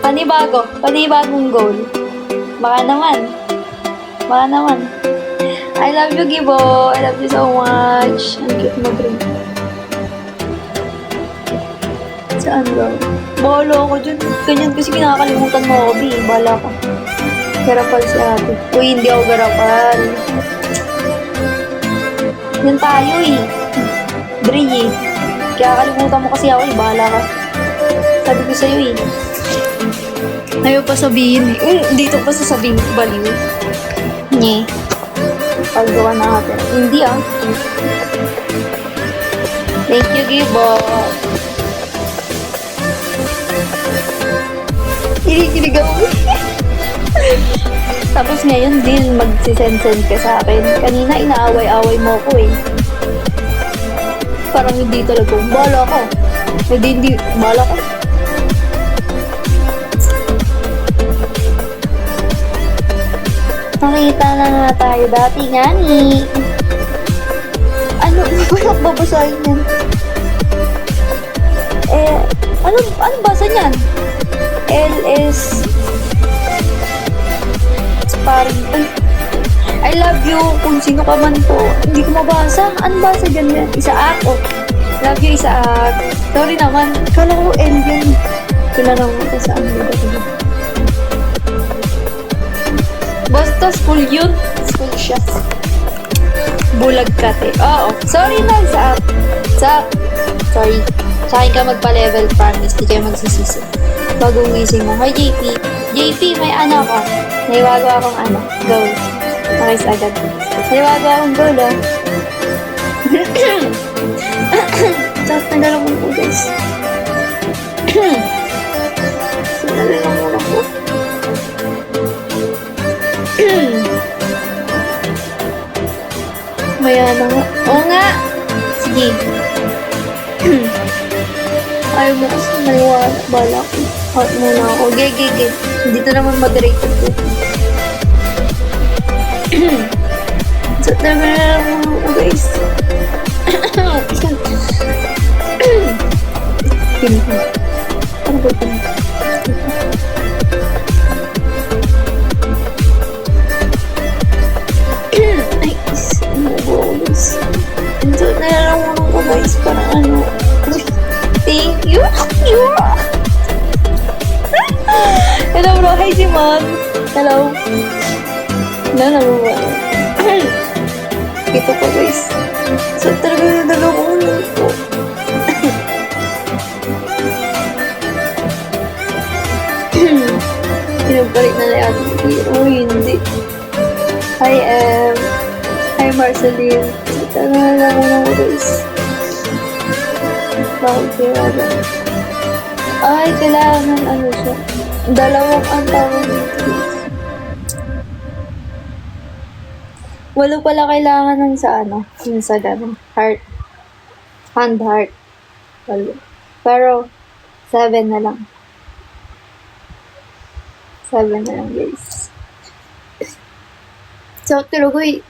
Panibagong goal. Baka naman. I love you, Gibo. I love you so much. Ang cute mo, bro. Saan ba? Bahala ako dyan. Ganyan kasi kinakalimutan mo ako, Bi. Bahala ka. Garapal si ate. Uy, hindi ako garapal. Yan tayo eh. Dre eh. Kaya kalimutan mo kasi ako eh. Bahala ka. Sabi ko sa'yo eh. Ayaw pa sabihin eh. Dito pa sasabihin ko baliw. Nye. Paggawa na natin. Hindi ah. Thank you, Gibo. Kinikilig ako. Tapos ngayon, Dil, magsisend-send ka sa akin. Kanina, inaaway-away mo ko eh. Parang hindi talaga. Bahala ko. Hindi. Bahala ko. Nakita na nga tayo dati nga ni. Ano ba babasahin yan? Ano basa niyan? LS Sparring. I love you kung sino ka man po. Hindi ko mabasa. Ano basa dyan yan? Isaak. Oh. Love you, Isaak. Sorry naman. Kala ko L yun. Kala naman ko saan mo dito. Basta school yun. School siya. Bulag ka, te. Oo. Sorry na, Isaak. Sorry. Sa akin ka magpa-level, promise. Di kayo magsisisi. Bagong gising mo. Hi, JP. JP, may anak ka. Naiwago akong anak. Go. Nakis agad. Naiwago akong goal, ah. Tapos nagalaw mo po, guys. Nagalaw mo po. Maya na nga. Oo nga! Sige. Ayaw mo kasi maliwala. Bala ko. Hot muna ako. Gege. Dito naman moderated ko. So, talaga na lang muna ako, guys. Ano ba ito? Ay, guys. So, na lang muna ako, guys. Parang ano. Thank you. Hello, bro. Hi, Simon. Hello. Wala. Ito po, guys. So, talaga yung dalawang ulit po. Pinagpalit na lahat. Oh, hindi. Hi, Marceline. So, talaga lang ako, guys. Bakit kaya ay, kailangan ano siya. Dalawang ang tawag dito. Walo pala kailangan ng sa ano. Yung sa gano'n. Heart. Hand heart. Walo. Pero, 7 na lang. 7 na lang, guys. So, tuloy